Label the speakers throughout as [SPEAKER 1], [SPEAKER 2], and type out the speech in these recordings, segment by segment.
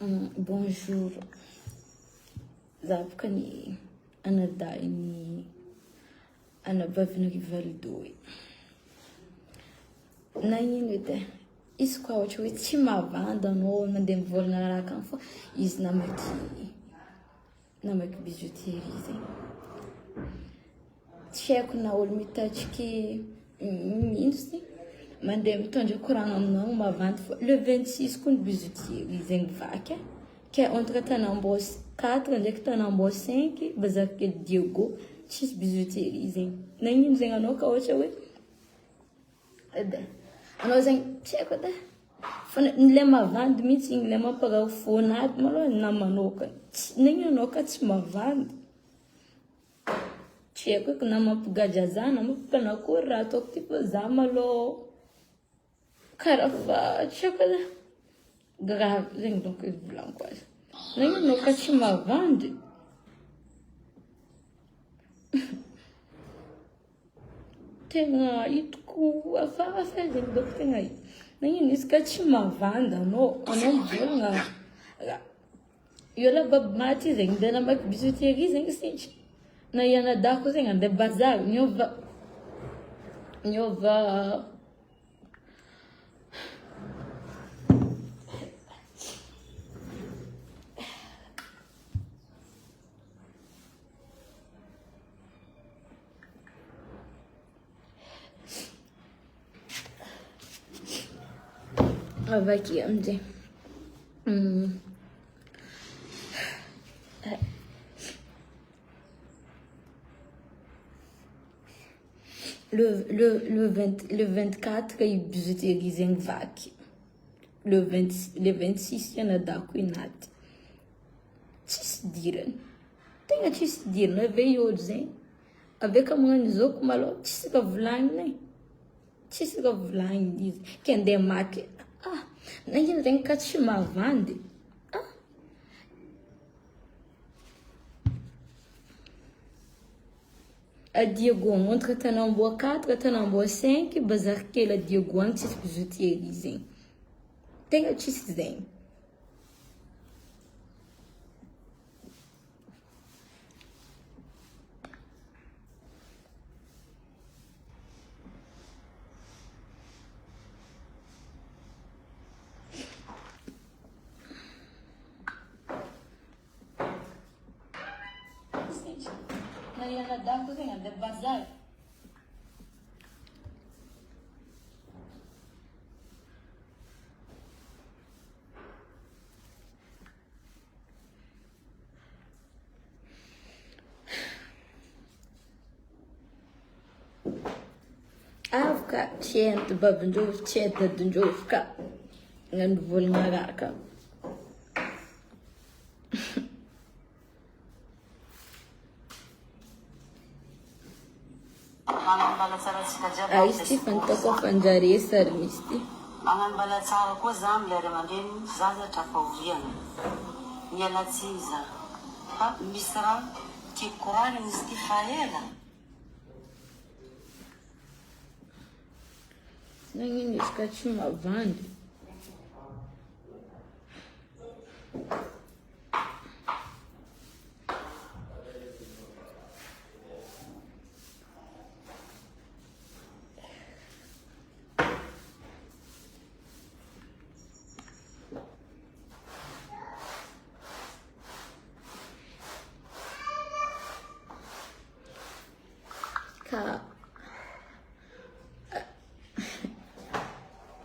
[SPEAKER 1] Bonjour. Za bôka ny anadahin'ny anabavina Rivaldo. Na ino edy e, izy koa ohatra hoe tsy mahavanda anao mandeha mivolagna raha akany fa izy namaky bijouterie zegny. Tsy haiko na olo mitatriky mintsy mandeha mitondra koragna aminao mahavandy fa le 26 koa ny bijouterie zegny vaky. Ke entre Tanambos 4 ndraiky Tanambos 5 Bazarikely Diego tsisy bijouterie zegny. Na ino zegny anao ka ohatra hoe edy anao zegny tsy haiko edy fa le mahavandy mihitsy igny le mamparafony aby malôha na manokana. Na ino anao ka tsy mahavandy. Tsy haiko na mampigadra za na mampanakôry raha ataoko ty fa za malôha karaha fa tsy haiko edy grave zegny donc volaniko azy. Na ino anao ka tsy mahavandy. Tegna hitako hafahafa zegny donc tegna hita. Na ino izy ka tsy mahavandy anao mivolagna io la baby maty zegny andeha namaky bijouterie zegny sinitry. Na ianadako zegny andeha bazary niova avake amizay. Le 24 i bijouterie zegny vaky. Le 26 ianadako inaty. Tsisy dirany. Tegna tsisy dirany ave io zegny. Ave ka magnano izao malôha tsisy ka volagnina. Tsisy ka volagnina izy. Ke andeha maky. Na ino zegny ka tsy mahavandy. A Diego entre Tanamboa 4 Tanamboa 5 Bazarikely a Diego agny tsisy bijouterie zegny. Tegna tsisy zegny. Na ianadako zegny andeha bazary. Ka tsy ento babin-drovy tsy ento dadin-drovy ka ngano volagna raha ka. Izy ty fantako fanjare sary misy ty.
[SPEAKER 2] Magnambala tsara koa za amilera aman-dreny za zatra fahoriana. Miala tsiny za. Fa misy raha tiako koragny izy ty fa ela.
[SPEAKER 1] Na ino izy ka tsy mahavandy.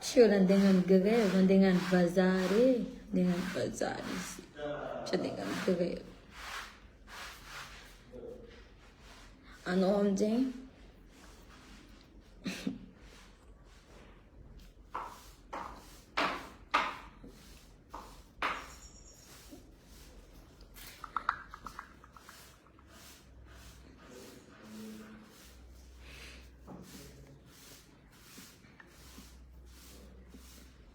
[SPEAKER 1] Tsy olo andeha hagnano grève, andeha hagnano bazary andeha hagnano bazary izy. Tsy andeha hagnano grève. Anao aminjay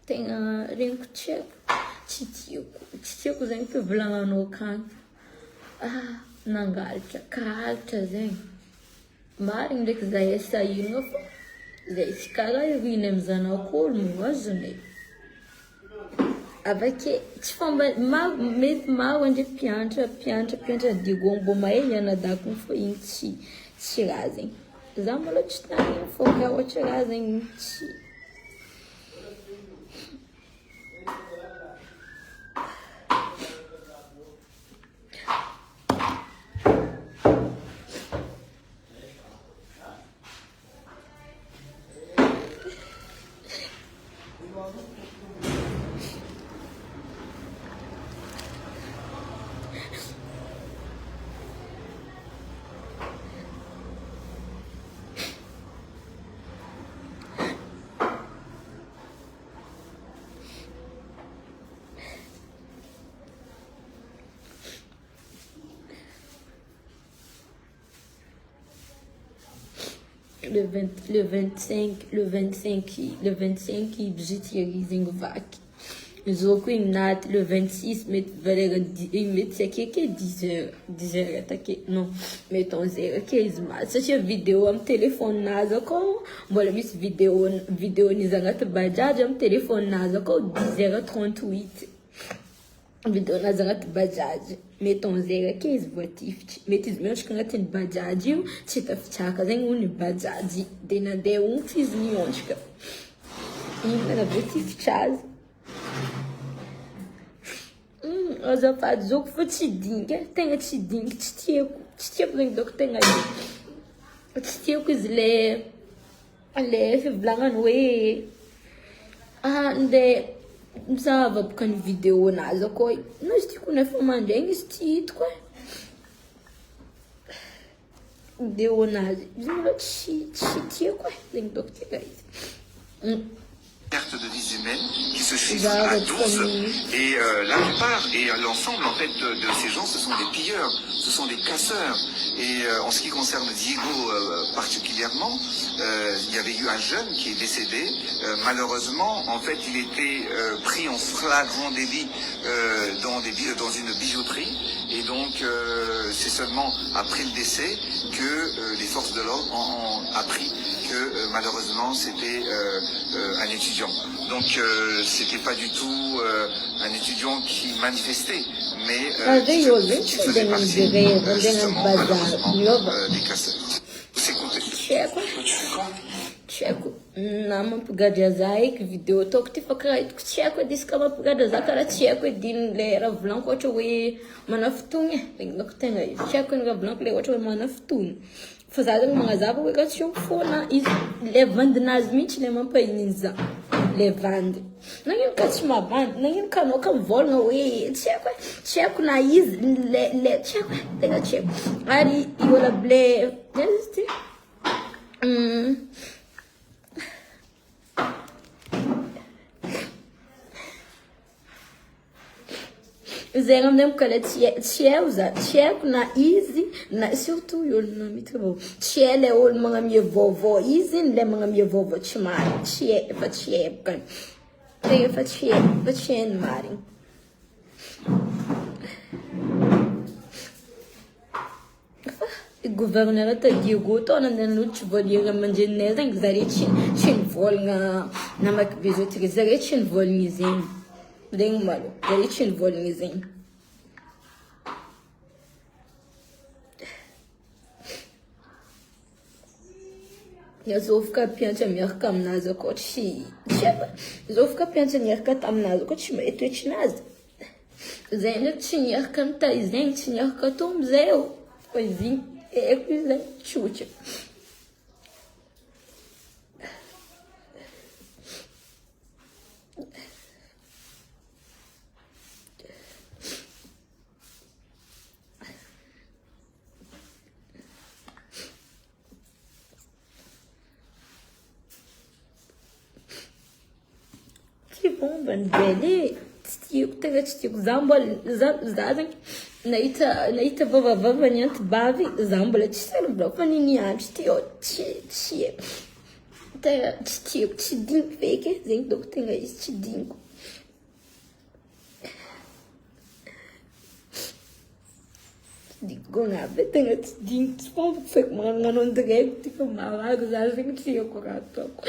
[SPEAKER 1] tegna regniko tsy tiako zegny fivolagnanao akany. Nangalatra kalatra zegny. Marigny ndraiky za esahiragna fa zay tsy karaha iriny amy zanak'olo no azony. avake tsy fomba mety maro ande mpianatra digo mbô mahay nianadako fa igny tsy raha zegny za mbola tsy tany fô raha ohatra raha zegny tsy le 25 bizuty zegny vaky zo ko ignaty le 26 mety valera mety tsy akeke 10 heures take non mettons 0 ke izy maty satria vidéo amy téléphone nazy akao mbola misy vidéo nizy agnaty bajaj amy téléphone nazy akao 10h38 vidéo nazy agnaty bajaj mettons 0 ke izy voatifitry mety izy miondrika agnatin'ny bajaj io tsy tafitsaka zegny ony bajaj de nandeha onty izy miondrika igny na voatifitra azy azafady zoko fa tsy dinky tegna tsy dinky tsy tiako zegny doko tegna tsy tiako izy le fivolagnany hoe nde mizahava boka ny vidéo nazy akao no izy tiako nefa mandraigny izy tsy hitako vidéo nazy izy mbola tsy tiako zegny doko tegna izy
[SPEAKER 3] Carte de vies humaines qui se chiffrent à 12 et la plupart et l'ensemble en fait de ces gens ce sont des pilleurs, ce sont des casseurs et en ce qui concerne Diego particulièrement il y avait eu un jeune qui est décédé malheureusement en fait il était pris en flagrant délit dans une bijouterie et donc c'est seulement après le décès que les forces de l'ordre ont appris que malheureusement c'était un étudiant. Donc c'était pas du tout un étudiant qui manifestait, mais qui faisait partie justement malheureusement des casseurs. Vous écoutez.
[SPEAKER 1] Tiako na mampigadra za eky vidéo ataoko ty fa karaha hitako tiako edy izy ka mampigadra za karaha tiako edy le raha volaniko ohatra hoe manafotony regniko tegna izy tiako ny raha volaniko le ohatra hoe manafotony fa za zegny magnazava hoe raha tsy io fona izy le vandinazy mihitsy le mampahininy za le vandy nagnino ka tsy mavandy nagnino ka anao ka mivolagna hoe tiako na izy le tiako tegna tiako ary iola ble izy ty zegny aminay mokala tiako na izy na surtout olona mity tsy hay le olo magnamia vaovao izy le magnamia vaovao tsy marigny tsy hay efa tsy hay bokany tegna efa tsy hay ny marigny gouverneur ta Diego tao nandehanan'olo tsy voaliagna aman-drenonay zegny zare tsy nivolagna namaky bizotiky zare tsy nivolagna zegny zegny malo zare tsy nivolagna zegny yazovaka mpianatra miaraka aminazy akao tsy yazovaka mpianatra miaraka taminazy akao tsy mahita toetrinazy zay ndraiky tsy niaraka nitay zegny tsy niaraka tombo zay fa izy eko izy zegny tsotra bomba ny bele tsy tiako tegna tsy tiako za mbola za zegny nahita vavavava ny antibavy za mbola tsy saly mbola fa niny andro ty tsy tegna tsy tiako tsy diniko feky zegny doko tegna izy tsy diniko gônaby tegna tsy diniko tsy fomba feky magnano direct ty fa marago za zegny tiako raha ataoko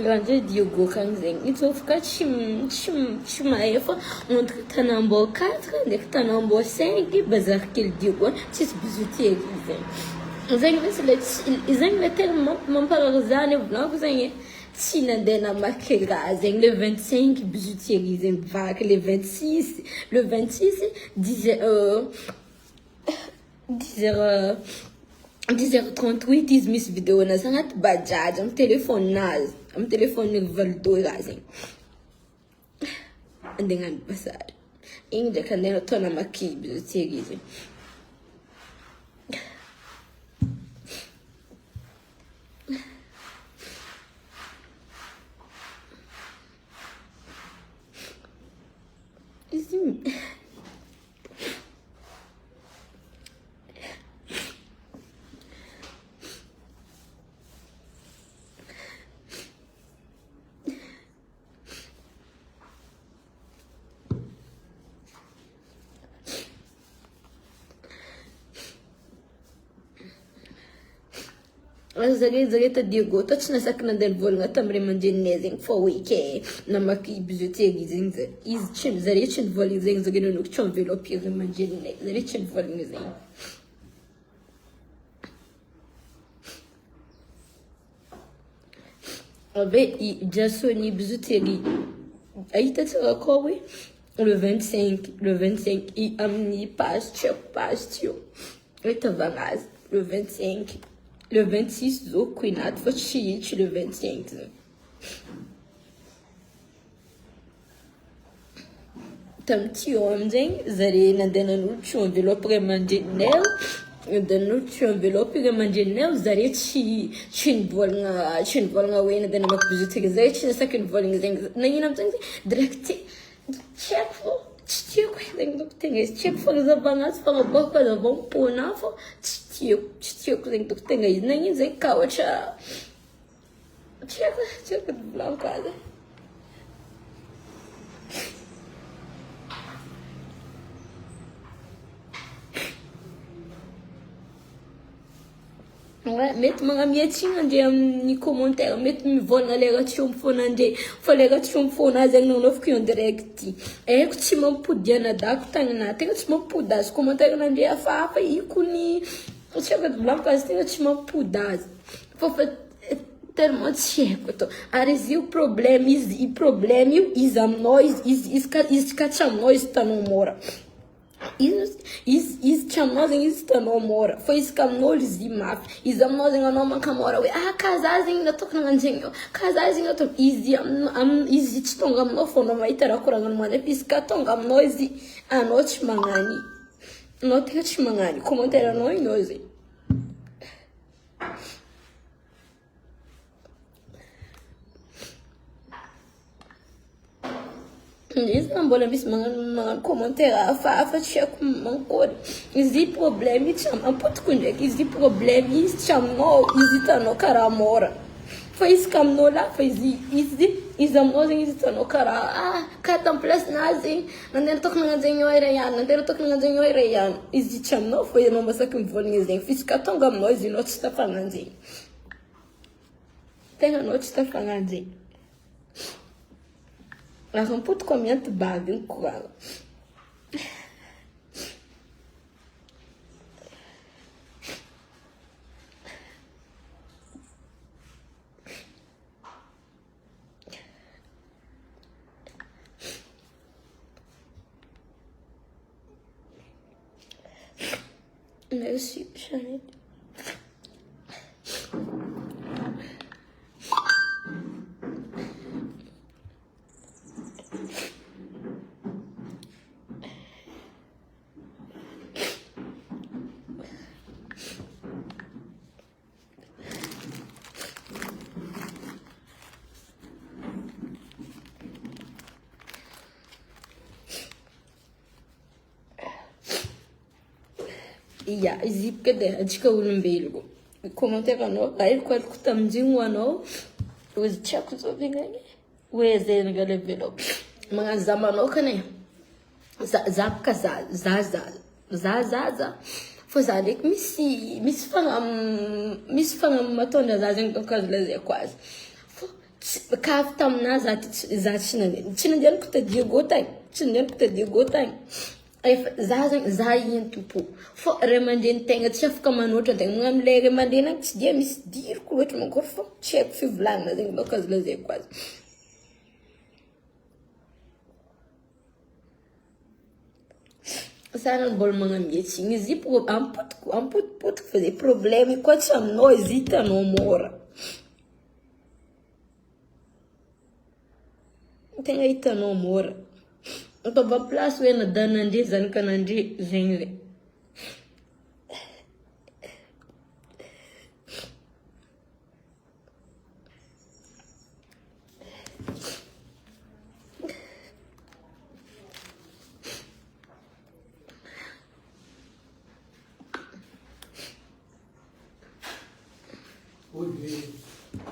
[SPEAKER 1] Raha Diogo kany zegny itsofika tsy mahay fa entre tanambô 4 ndraiky tanambô 5 bazary kely Diogo tsisy bijoutier zegny misy le zegny le tellement mamparary zany volaniko zegny tsy nandeha namaky raha zegny le 25 bijouterie zegny vaky le 26 le 26 10h38 izy misy vidéonazy agnaty bajaj amin'ny téléphone-nazy amin'ny téléphone valido raha zegny andeha hagnano basary igny ndraiky andeha atao namaky bijouterie zegny izy zare ta Diogo tô tsy nasaky nandeha nivolagna tamin'ny ray aman-dreninay zegny fa hoe ke namaky bijouterie zegny izy tsy zare tsy nivolagna zegny zare nanoko tsy enveloppe ray aman-dreninay zare tsy nivolagna zegny ave Jasony bijouterie ahita tsara koa hoe le 25 i amin'ny page tio ahitavagna azy le 25 le 26 zao Queen ato fa tsy le 25 zao tam'tio amin'izegny zare nandeha nanolotra enveloppe ray aman-dreninay nandeha nanolotra enveloppe ray aman-dreninay zare tsy nivolagna hoe nandeha namaky bijouterie zare tsy nasaky nivolagna zegny nagnino amin'izegny direct tsy haiko fô tsy tiako zegny doko tegna izy tsy haiko fanazavagna azy fanaboaka azy avao mipôna fô tsy tiako zegny doko tegna izy nagnino zegny ka ohatra tsy haiko volaniko azy mety magnamietsigny andre amin'ny commentaire mety mivolagna le raha tsy ompifona andre fa le raha tsy ompifona azy zegny nagnanaovako io en direct haiko tsy mampody anadako tagnana tegna tsy mampody azy commentaire nandre hafahafa io kony tsy afaka volaniko azy tegna tsy mampody azy fa tellement tsy haiko atao ary izy io problème io izy aminao izy ka tsy aminao izy tanao mora izy tsy aminao zegny izy tanao mora fa izy ka aminao izy mafy izy aminao zegny anao mankamora hoe ka za zegny nataoko nagnanjegny ka za zegny atao izy tsy tonga aminao fô anao mahita raha koragnano manefa izy ka tonga aminao izy anao tsy magnany anao tegna tsy magnany commentaire anao igny ao zegny izy mbola misy magnano commentaire hafahafa tsy haiko mankory izy problème io tsy ampotiko ndraiky izy problème izy tsy aminao izy hitanao karaha mora fa izy ka aminao la fa izy aminao zegny izy hitanao karaha ka tamin'ny place-nazy zegny nandeha nataoko nagnanjegny io iray ihany nandeha nataoko nagnanjegny io iray ihany izy tsy aminao fa ianao masaky mivolagna zegny fa izy ka tonga aminao izy anao tsy tafagnanjegny tegna anao tsy tafagnanjegny raha mpotiko amin'ny antibaby igny koragna Merci, Chanel. Ya, izy boka de antsika olombelogno. Commentaire anao, aiko aliko tamin'igny anao, ozy tsy haiko zao vignany. Hoe zay nagalevelao. Magnano za manokana e. Za boka za. Fa za ndraiky misy fagna matondra za zegny donc azo lazaiko azy. Fa ka avy taminah za tsy nandianako tadio tagny. Za ino tompo. Fô ray aman-dren'tegna tsy afaka manoatra antegna. Magnano le ray aman-dreny agny tsy dia misy diriko loatra mankory fô tsy haiko fivolagnana zegny donc azo lazaiko azy. Sana mbola magnametsy igny izy ampotipotiko fa zay problème koa tsy aminao izy hitanao mora. Tegna hitanao mora. Atao place hoe nadanandre zanakanandre zegny le.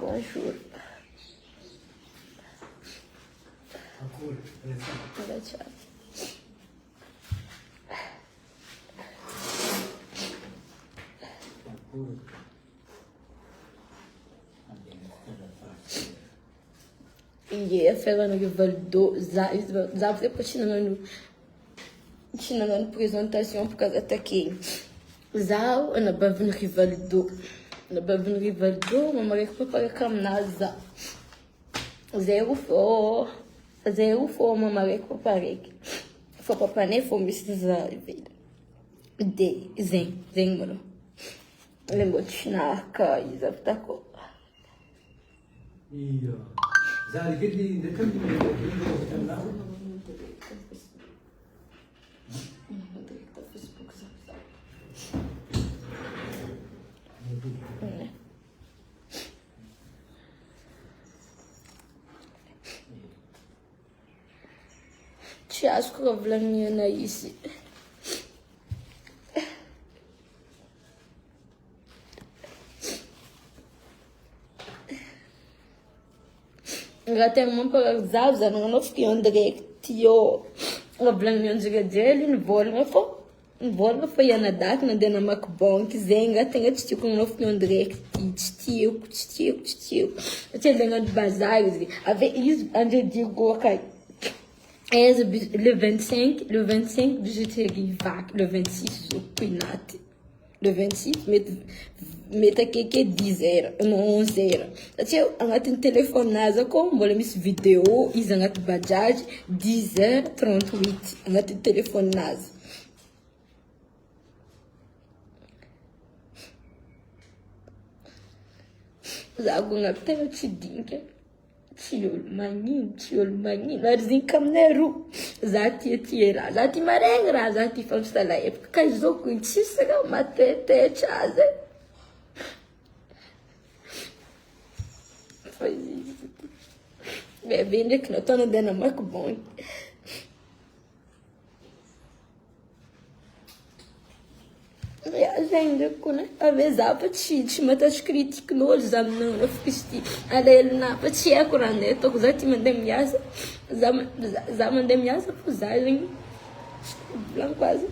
[SPEAKER 1] Bonjour. Tchau. Yeah, ferrano che valdo za po ci nanano présentation pour cause attaquer. Za na bavin rivaldo. Na bavin rivaldo, mama rek papa kamnaza. Zero fo mama rek papa rek. Fo papa ne fo misy za vida. De zen mano. Lembo tshinaka izavtako.
[SPEAKER 4] Iya. Zari gedi de kam ni de
[SPEAKER 1] Tsy azoko raha volagnina izy. Raha tegna mamparazavo za nagnano fo en direct yo. Raha volagnina anjegajely nivolagna fa iana daty nandeha namaky banky zegny raha tegna tsy tiako nagnano fo en direct tsy tiako. Satria le hagnano bazary izy. Ave izy andre digo akay. Le 25 bijouterie vac, le 26 zo kuinati. Le 26 meta keke 10h, non 11h. Satria agnatin'ny téléphone naza ko mbola misy vidéo izy agnaty bajaj 10h38 agnatin'ny téléphone naza. Za go agnaty tegna tsy dinka. Tsy olo magnino ary ziny kaminay roa za tia raha za tia maregny raha za tia fampisalahepaka ka izao ko tsisy raha matetetra azy fa izy bebe ndraiky natao nandeha namaky banky. Zegny ndraiky kona ave za fa tsy matahotra critiquen'olo za aminao fa izy ty alelina fa tsy haiko raha andeha ataoko za tia mandeha miasa za mandeha miasa fa za zegny volaniko azy.